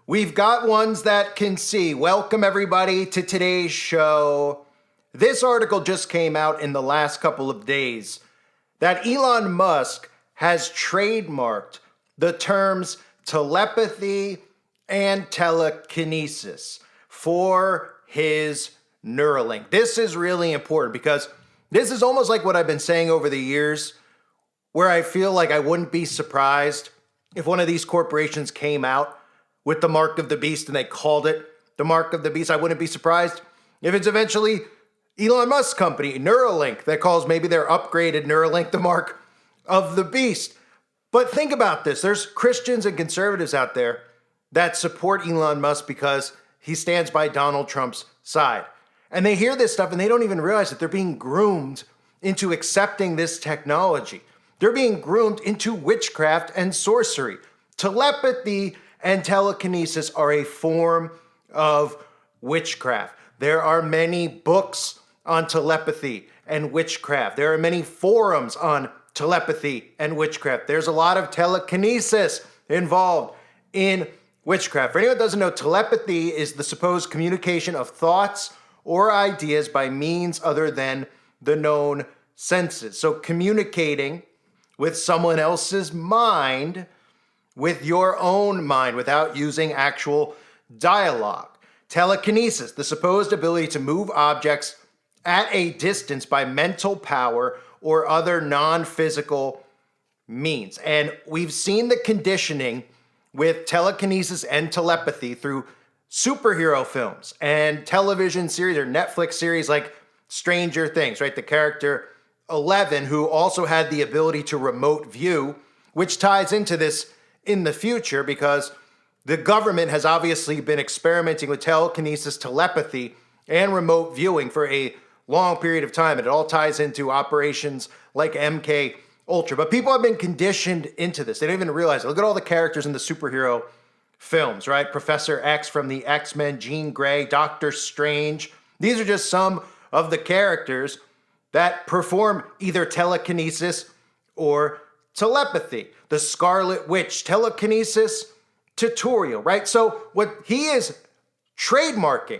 We've got ones that can see. Welcome, everybody, to today's show. This article just came out in the last couple of days that Elon Musk has trademarked the terms telepathy and telekinesis for his Neuralink. This is really important because this is almost like what I've been saying over the years, where I feel like I wouldn't be surprised if one of these corporations came out with the mark of the beast and they called it the mark of the beast. I wouldn't be surprised if it's eventually Elon Musk's company, Neuralink, that calls maybe their upgraded Neuralink the mark of the beast. But think about this. There's Christians and conservatives out there that support Elon Musk because he stands by Donald Trump's side. And they hear this stuff and they don't even realize that they're being groomed into accepting this technology. They're being groomed into witchcraft and sorcery. Telepathy and telekinesis are a form of witchcraft. There are many books on telepathy and witchcraft. There are many forums on telepathy and witchcraft. There's a lot of telekinesis involved in witchcraft. For anyone who doesn't know, telepathy is the supposed communication of thoughts or ideas by means other than the known senses. So communicating with someone else's mind with your own mind without using actual dialogue. Telekinesis, the supposed ability to move objects at a distance by mental power or other non-physical means. And we've seen the conditioning with telekinesis and telepathy through superhero films and television series or Netflix series like Stranger Things, right? The character 11, who also had the ability to remote view, which ties into this in the future because the government has obviously been experimenting with telekinesis, telepathy, and remote viewing for a long period of time. And it all ties into operations like MK Ultra. But people have been conditioned into this. They don't even realize it. Look at all the characters in the superhero films, right? Professor X from the X-Men, Jean Grey, Doctor Strange. These are just some of the characters that perform either telekinesis or telepathy. The Scarlet Witch telekinesis tutorial, right? So what he is trademarking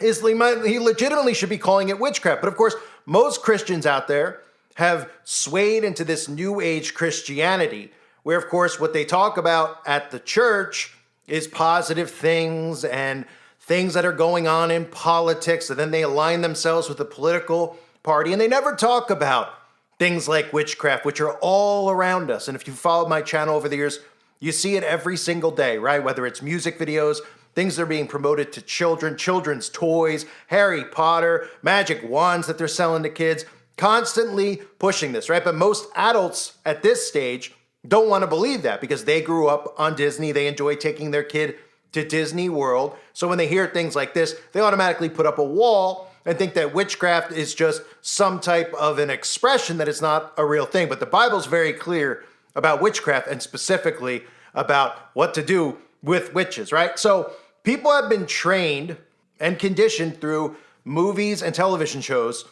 is he legitimately should be calling it witchcraft. But of course, most Christians out there have swayed into this new age Christianity, where of course what they talk about at the church is positive things and things that are going on in politics, and then they align themselves with a political party, and they never talk about things like witchcraft, which are all around us. And if you followed my channel over the years, you see it every single day, right? Whether it's music videos, things that are being promoted to children, children's toys, Harry Potter, magic wands that they're selling to kids, constantly pushing this, right? But most adults at this stage don't want to believe that because they grew up on Disney. They enjoy taking their kid to Disney World. So when they hear things like this, they automatically put up a wall and think that witchcraft is just some type of an expression, that it's not a real thing. But the Bible's very clear about witchcraft and specifically about what to do with witches, right? So people have been trained and conditioned through movies and television shows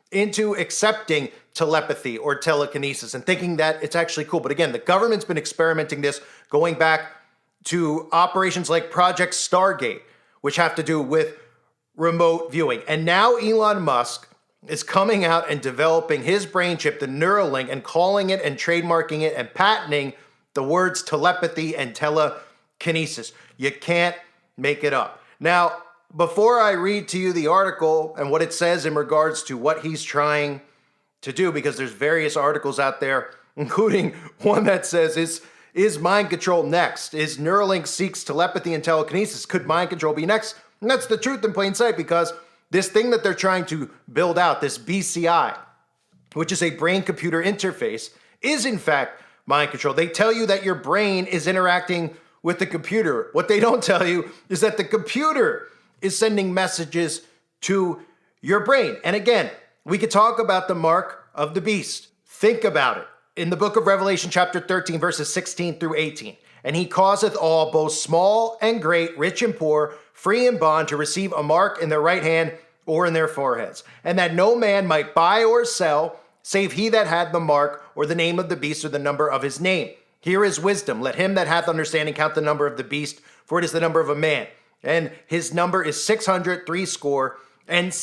into accepting telepathy or telekinesis and thinking that it's actually cool. But again, the government's been experimenting this going back to operations like Project Stargate, which have to do with remote viewing. And now Elon Musk is coming out and developing his brain chip, the Neuralink, and calling it and trademarking it and patenting the words telepathy and telekinesis. You can't make it up. Now, before I read to you the article and what it says in regards to what he's trying to do, because there's various articles out there, including one that says, is mind control next? Is Neuralink seeks telepathy and telekinesis? Could mind control be next? And that's the truth in plain sight, because this thing that they're trying to build out, this BCI, which is a brain-computer interface, is in fact mind control. They tell you that your brain is interacting with the computer. What they don't tell you is that the computer is sending messages to your brain. And again, we could talk about the mark of the beast. Think about it. In the book of Revelation, chapter 13, verses 16 through 18, and he causeth all, both small and great, rich and poor, free and bond, to receive a mark in their right hand or in their foreheads, and that no man might buy or sell, save he that had the mark, or the name of the beast, or the number of his name. Here is wisdom. Let him that hath understanding count the number of the beast, for it is the number of a man. And his number is 600 and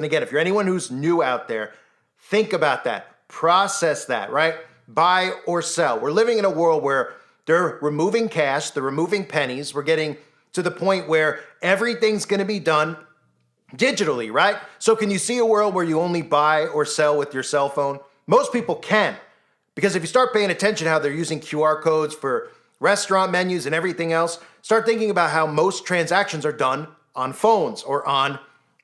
again, if you're anyone who's new out there, think about that. Process that, right? Buy or sell. We're living in a world where they're removing cash, they're removing pennies. We're getting to the point where everything's going to be done digitally, right? So can you see a world where you only buy or sell with your cell phone? Most people can. Because if you start paying attention how they're using QR codes for restaurant menus and everything else, start thinking about how most transactions are done on phones or on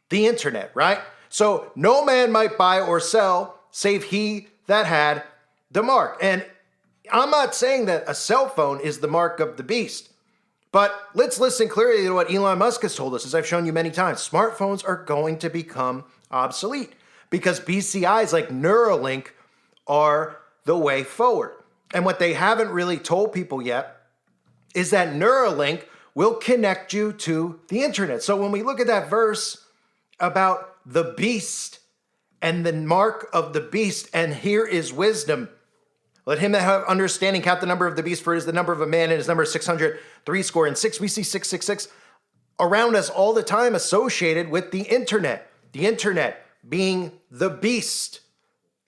the internet, right? So no man might buy or sell save he that had the mark. And I'm not saying that a cell phone is the mark of the beast, but let's listen clearly to what Elon Musk has told us, as I've shown you many times. Smartphones are going to become obsolete because BCIs like Neuralink are the way forward. And what they haven't really told people yet is that Neuralink will connect you to the internet. So when we look at that verse about the beast and the mark of the beast, and here is wisdom. Let him that have understanding count the number of the beast, for it is the number of a man, and his number is 600 We see 666 around us all the time associated with the internet. The internet being the beast.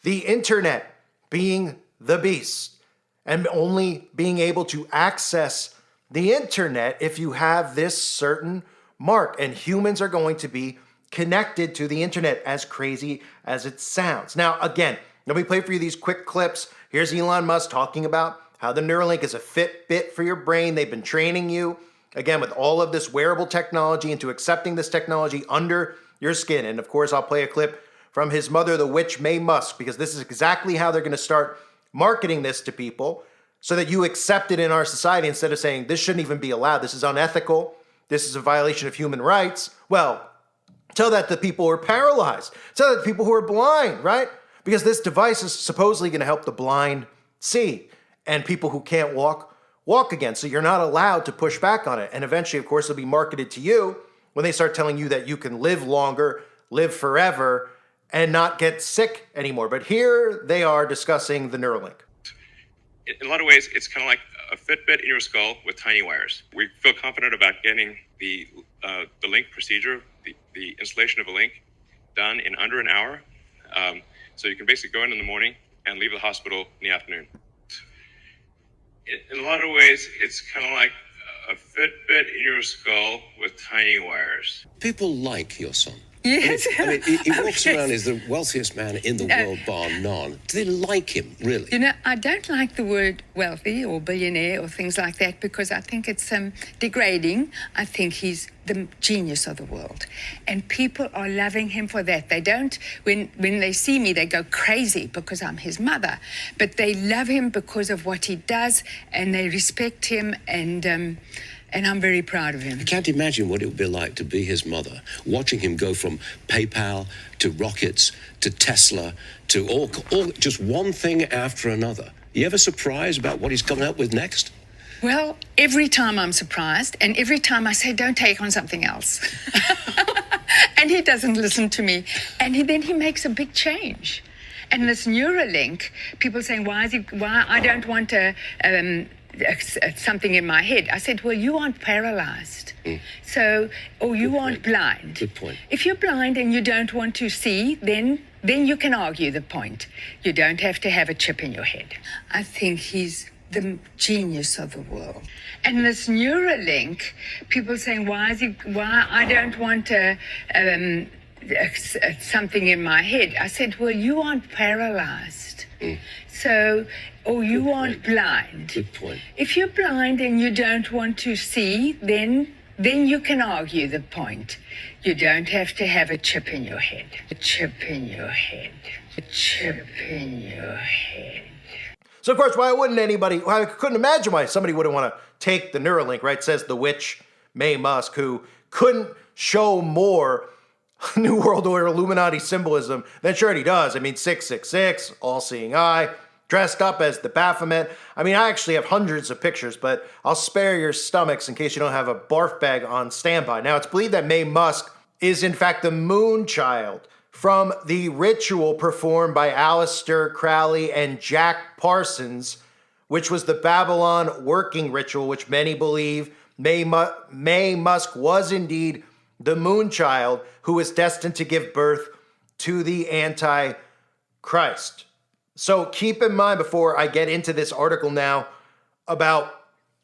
The internet being the beast. And only being able to access the internet if you have this certain mark. And humans are going to be connected to the internet, as crazy as it sounds. Now, again, let me play for you these quick clips. Here's Elon Musk talking about how the Neuralink is a Fitbit for your brain. They've been training you, again, with all of this wearable technology into accepting this technology under your skin. And of course, I'll play a clip from his mother, the witch May Musk, because this is exactly how they're going to start marketing this to people so that you accept it in our society instead of saying this shouldn't even be allowed. This is unethical. This is a violation of human rights. Well, tell that to people who are paralyzed. Tell that to people who are blind, right? Because this device is supposedly going to help the blind see and people who can't walk again. So you're not allowed to push back on it. And eventually, of course, it'll be marketed to you when they start telling you that you can live longer, live forever, and not get sick anymore. But here they are discussing the Neuralink. In a lot of ways, it's kind of like a Fitbit in your skull with tiny wires. We feel confident about getting the link procedure, the installation of a link, done in under an hour. So you can basically go in the morning and leave the hospital in the afternoon. In a lot of ways, it's kind of like a Fitbit in your skull with tiny wires. People like your son. Yes. I mean, he walks around as the wealthiest man in the world, bar none. Do they like him, really? You know, I don't like the word wealthy or billionaire or things like that because I think it's degrading. I think he's the genius of the world. And people are loving him for that. They don't, when they see me, they go crazy because I'm his mother. But they love him because of what he does and they respect him and I'm very proud of him. I can't imagine what it would be like to be his mother, watching him go from PayPal to rockets to Tesla to all just one thing after another. You ever surprised about what he's coming up with next? Well, every time I'm surprised, and every time I say, don't take on something else. And he doesn't listen to me. And then he makes a big change. And this Neuralink, people saying, why I don't want something in my head. I said, well, you aren't paralyzed. So, or you aren't blind. Good point. If you're blind and you don't want to see, then you can argue the point. You don't have to have a chip in your head. I think he's the genius of the world. And this Neuralink, people saying, why I don't want something in my head. I said, well, you aren't paralyzed. So, or you aren't blind. Good point. If you're blind and you don't want to see, then you can argue the point. You don't have to have a chip in your head. A chip in your head. A chip in your head. So, of course, why wouldn't anybody, I couldn't imagine why somebody wouldn't want to take the Neuralink, right? Says the witch May Musk, who couldn't show more New World Order Illuminati symbolism than she already does. I mean, 666, all-seeing eye, dressed up as the Baphomet. I mean, I actually have hundreds of pictures, but I'll spare your stomachs in case you don't have a barf bag on standby. Now, it's believed that May Musk is, in fact, the moon child from the ritual performed by Aleister Crowley and Jack Parsons, which was the Babylon working ritual, which many believe May Musk was indeed the moon child who is destined to give birth to the Antichrist. So keep in mind, before I get into this article now, about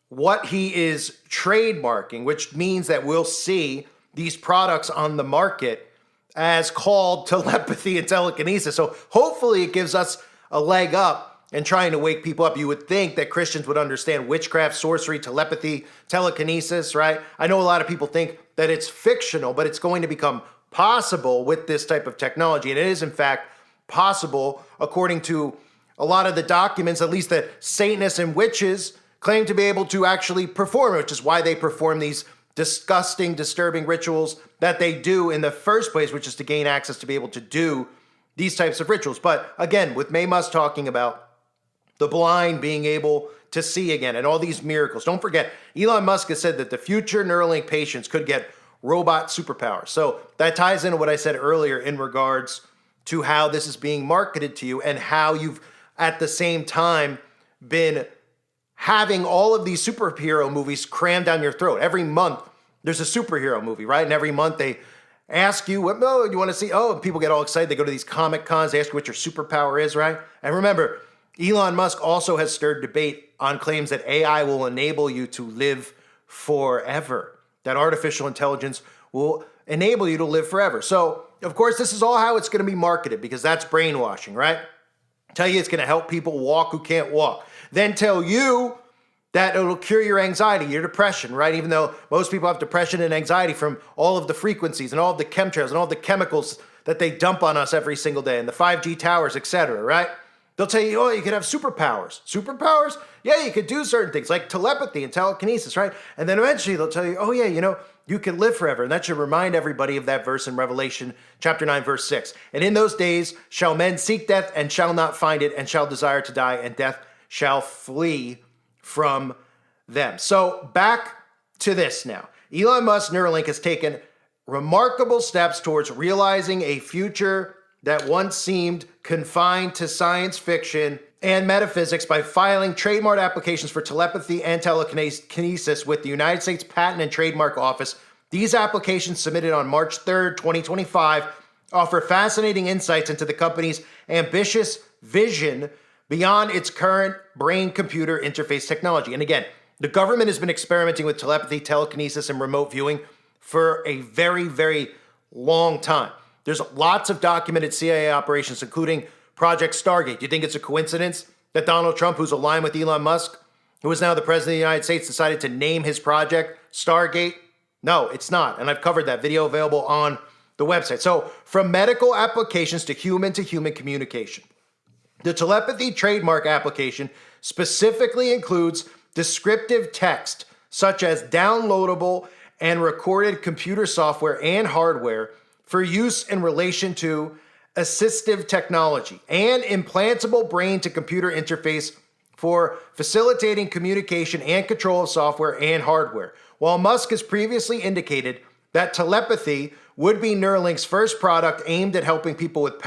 what he is trademarking, which means that we'll see these products on the market as called telepathy and telekinesis. So hopefully it gives us a leg up in trying to wake people up. You would think that Christians would understand witchcraft, sorcery, telepathy, telekinesis, right? I know a lot of people think that it's fictional, but it's going to become possible with this type of technology. And it is, in fact, possible, according to a lot of the documents, at least that Satanists and witches claim to be able to actually perform, which is why they perform these disgusting, disturbing rituals that they do in the first place, which is to gain access to be able to do these types of rituals. But again, with May Musk talking about the blind being able to see again and all these miracles, don't forget, Elon Musk has said that the future Neuralink patients could get robot superpowers. So that ties into what I said earlier in regards to how this is being marketed to you and how you've at the same time been having all of these superhero movies crammed down your throat. Every month there's a superhero movie, right? And every month they ask you, what do you want to see? Oh, and people get all excited. They go to these Comic Cons, they ask you what your superpower is, right? And remember, Elon Musk also has stirred debate on claims that AI will enable you to live forever, that artificial intelligence will enable you to live forever. So, of course, this is all how it's going to be marketed, because that's brainwashing, right? Tell you it's going to help people walk who can't walk. Then tell you that it'll cure your anxiety, your depression, right? Even though most people have depression and anxiety from all of the frequencies and all of the chemtrails and all the chemicals that they dump on us every single day and the 5G towers, etc., right? They'll tell you, oh, you could have superpowers. Superpowers? Yeah, you could do certain things like telepathy and telekinesis, right? And then eventually they'll tell you, oh yeah, you can live forever. And that should remind everybody of that verse in Revelation chapter 9, verse 6. And in those days shall men seek death and shall not find it, and shall desire to die, and death shall flee from them. So back to this now. Elon Musk Neuralink has taken remarkable steps towards realizing a future that once seemed confined to science fiction and metaphysics by filing trademark applications for telepathy and telekinesis with the United States Patent and Trademark Office. These applications, submitted on March 3rd, 2025, offer fascinating insights into the company's ambitious vision beyond its current brain-computer interface technology. And again, the government has been experimenting with telepathy, telekinesis, and remote viewing for a very, very long time. There's lots of documented CIA operations, including Project Stargate. Do you think it's a coincidence that Donald Trump, who's aligned with Elon Musk, who is now the president of the United States, decided to name his project Stargate? No, it's not. And I've covered that video available on the website. So from medical applications to human communication. The telepathy trademark application specifically includes descriptive text, such as downloadable and recorded computer software and hardware for use in relation to assistive technology and implantable brain-to-computer interface for facilitating communication and control of software and hardware. While Musk has previously indicated that telepathy would be Neuralink's first product aimed at helping people with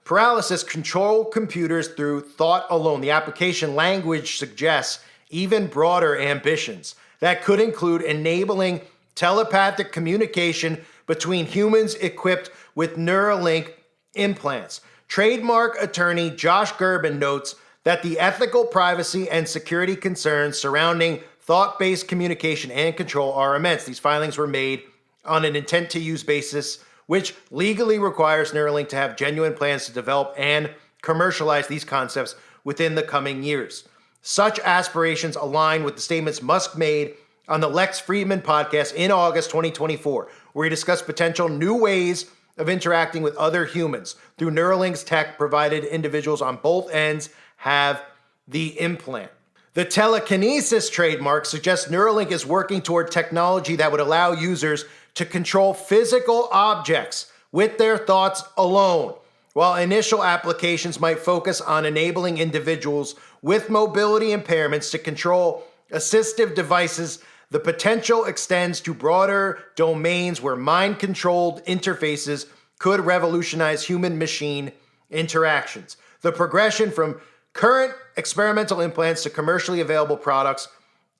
paralysis control computers through thought alone, the application language suggests even broader ambitions that could include enabling telepathic communication between humans equipped with Neuralink implants. Trademark attorney Josh Gerben notes that the ethical, privacy, and security concerns surrounding thought-based communication and control are immense. These filings were made on an intent-to-use basis, which legally requires Neuralink to have genuine plans to develop and commercialize these concepts within the coming years. Such aspirations align with the statements Musk made on the Lex Fridman podcast in August 2024, where he discussed potential new ways of interacting with other humans through Neuralink's tech, provided individuals on both ends have the implant. The telekinesis trademark suggests Neuralink is working toward technology that would allow users to control physical objects with their thoughts alone. While initial applications might focus on enabling individuals with mobility impairments to control assistive devices, the potential extends to broader domains where mind-controlled interfaces could revolutionize human-machine interactions. The progression from current experimental implants to commercially available products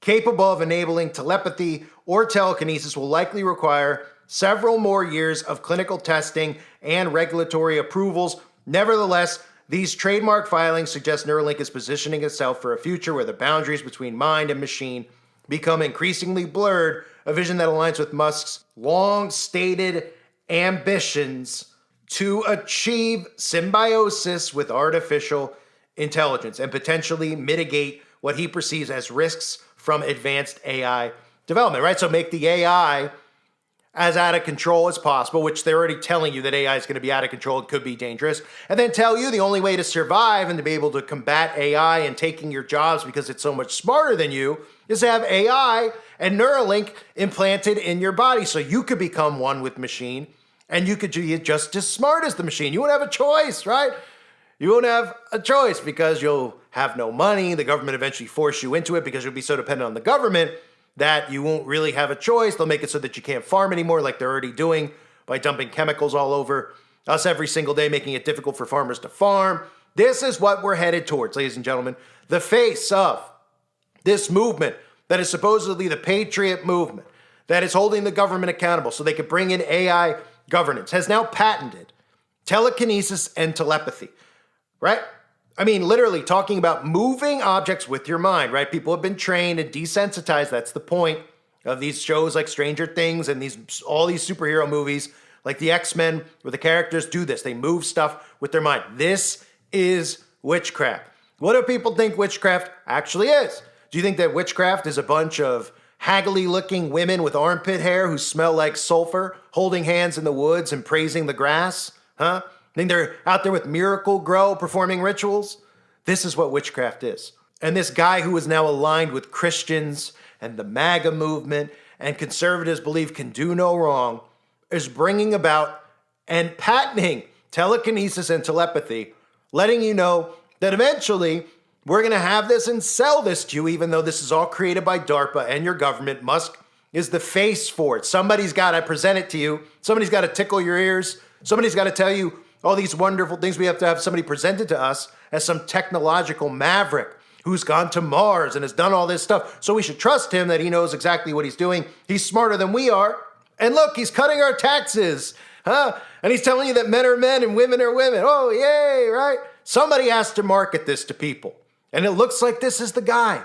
capable of enabling telepathy or telekinesis will likely require several more years of clinical testing and regulatory approvals. Nevertheless, these trademark filings suggest Neuralink is positioning itself for a future where the boundaries between mind and machine become increasingly blurred, a vision that aligns with Musk's long-stated ambitions to achieve symbiosis with artificial intelligence and potentially mitigate what he perceives as risks from advanced AI development, right? So make the AI as out of control as possible, which they're already telling you that AI is going to be out of control, it could be dangerous, and then tell you the only way to survive and to be able to combat AI and taking your jobs because it's so much smarter than you is to have AI and Neuralink implanted in your body so you could become one with machine and you could be just as smart as the machine. You won't have a choice, right? You won't have a choice because you'll have no money. The government eventually force you into it because you'll be so dependent on the government that you won't really have a choice. They'll make it so that you can't farm anymore like they're already doing by dumping chemicals all over us every single day, making it difficult for farmers to farm. This is what we're headed towards, ladies and gentlemen. The face of this movement that is supposedly the patriot movement, that is holding the government accountable so they could bring in AI governance, has now patented telekinesis and telepathy, right? I mean, literally talking about moving objects with your mind, right? People have been trained and desensitized. That's the point of these shows like Stranger Things and all these superhero movies like the X-Men where the characters do this. They move stuff with their mind. This is witchcraft. What do people think witchcraft actually is? Do you think that witchcraft is a bunch of haggly-looking women with armpit hair who smell like sulfur, holding hands in the woods and praising the grass? Huh? I think they're out there with Miracle Grow performing rituals. This is what witchcraft is. And this guy who is now aligned with Christians and the MAGA movement and conservatives believe can do no wrong is bringing about and patenting telekinesis and telepathy, letting you know that eventually we're going to have this and sell this to you, even though this is all created by DARPA and your government. Musk is the face for it. Somebody's got to present it to you. Somebody's got to tickle your ears. Somebody's got to tell you all these wonderful things. We have to have somebody presented to us as some technological maverick who's gone to Mars and has done all this stuff. So we should trust him that he knows exactly what he's doing. He's smarter than we are. And look, he's cutting our taxes, huh? And he's telling you that men are men and women are women. Oh, yay, right? Somebody has to market this to people. And it looks like this is the guy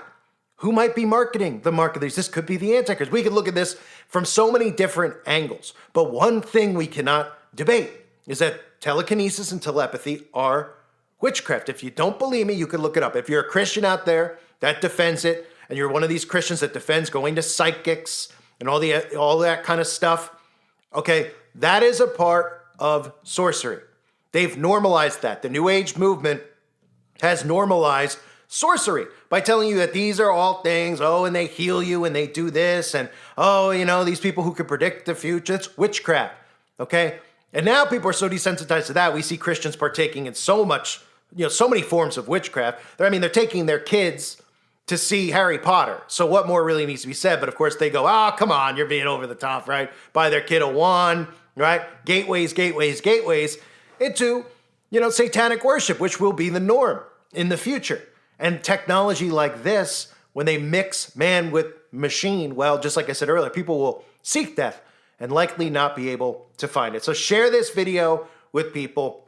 who might be marketing the marketers. This could be the Antichrist. We could look at this from so many different angles. But one thing we cannot debate is that telekinesis and telepathy are witchcraft. If you don't believe me, you can look it up. If you're a Christian out there that defends it, and you're one of these Christians that defends going to psychics and all that kind of stuff, okay, that is a part of sorcery. They've normalized that. The New Age movement has normalized sorcery by telling you that these are all things, and they heal you and they do this, and these people who can predict the future, it's witchcraft, okay? And now people are so desensitized to that. We see Christians partaking in so many forms of witchcraft. They're taking their kids to see Harry Potter. So what more really needs to be said? But of course they go, come on, you're being over the top, right? Buy their kid a wand, right? Gateways into, satanic worship, which will be the norm in the future. And technology like this, when they mix man with machine, well, just like I said earlier, people will seek death and likely not be able to find it. So share this video with people.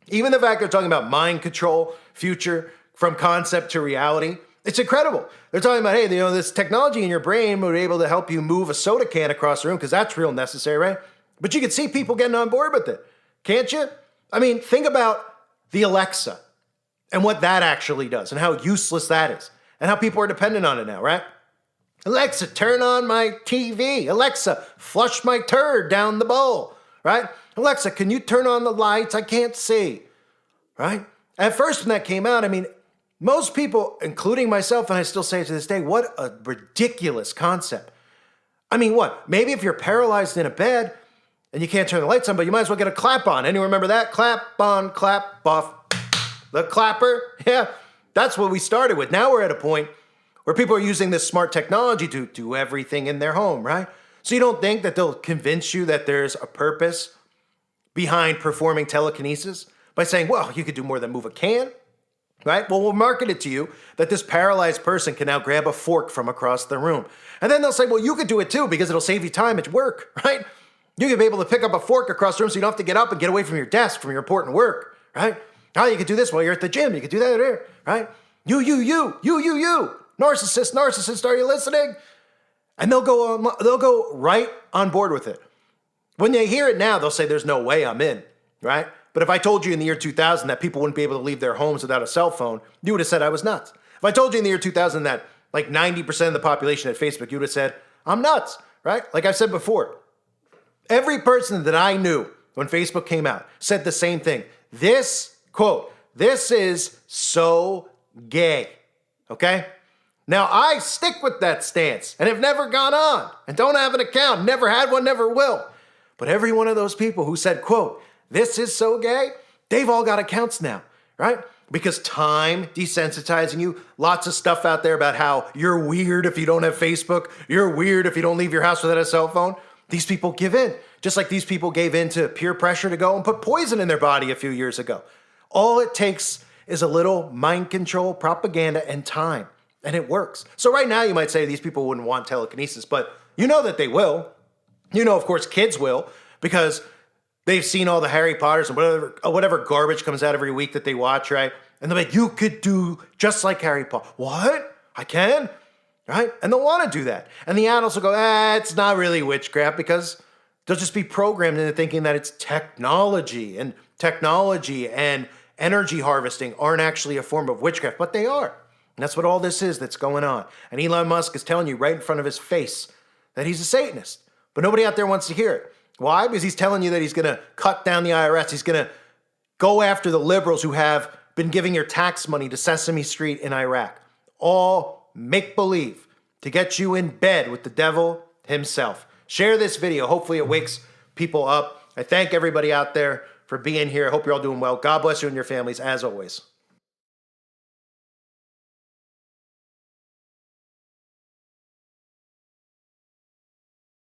Even the fact they're talking about mind control, future, from concept to reality, it's incredible. They're talking about, hey, this technology in your brain would be able to help you move a soda can across the room because that's real necessary, right? But you can see people getting on board with it, can't you? Think about the Alexa and what that actually does and how useless that is and how people are dependent on it now, right? Alexa, turn on my TV. Alexa, flush my turd down the bowl, right? Alexa, can you turn on the lights? I can't see, right? At first when that came out, most people, including myself, and I still say it to this day, what a ridiculous concept. What? Maybe if you're paralyzed in a bed and you can't turn the lights on, but you might as well get a clap on. Anyone remember that? Clap on, clap off. The clapper? Yeah, that's what we started with. Now we're at a point where people are using this smart technology to do everything in their home, right? So you don't think that they'll convince you that there's a purpose behind performing telekinesis by saying, well, you could do more than move a can. right? Well, we'll market it to you that this paralyzed person can now grab a fork from across the room. And then they'll say, well, you could do it too because it'll save you time at work, right? You could be able to pick up a fork across the room so you don't have to get up and get away from your desk, from your important work, right? Oh, you could do this while you're at the gym. You could do that there, right? You. Narcissist, are you listening? And they'll go right on board with it. When they hear it now, they'll say, there's no way I'm in, right? But if I told you in the year 2000 that people wouldn't be able to leave their homes without a cell phone, you would have said I was nuts. If I told you in the year 2000 that like 90% of the population had Facebook, you would have said, I'm nuts, right? Like I've said before, every person that I knew when Facebook came out said the same thing. This, quote, this is so gay, okay? Now, I stick with that stance and have never gone on and don't have an account, never had one, never will. But every one of those people who said, quote, this is so gay, they've all got accounts now, right? Because time desensitizing you, lots of stuff out there about how you're weird if you don't have Facebook, you're weird if you don't leave your house without a cell phone. These people give in, just like these people gave in to peer pressure to go and put poison in their body a few years ago. All it takes is a little mind control, propaganda, and time, and it works. So right now you might say these people wouldn't want telekinesis, but you know that they will. You know, of course, kids will, because they've seen all the Harry Potters and whatever garbage comes out every week that they watch, right? And they're like, you could do just like Harry Potter. What? I can? Right? And they'll want to do that. And the adults will go, it's not really witchcraft, because they'll just be programmed into thinking that it's technology and energy harvesting aren't actually a form of witchcraft, but they are. And that's what all this is that's going on. And Elon Musk is telling you right in front of his face that he's a Satanist. But nobody out there wants to hear it. Why? Because he's telling you that he's going to cut down the IRS. He's going to go after the liberals who have been giving your tax money to Sesame Street in Iraq. All make-believe to get you in bed with the devil himself. Share this video. Hopefully it wakes people up. I thank everybody out there for being here. I hope you're all doing well. God bless you and your families, as always.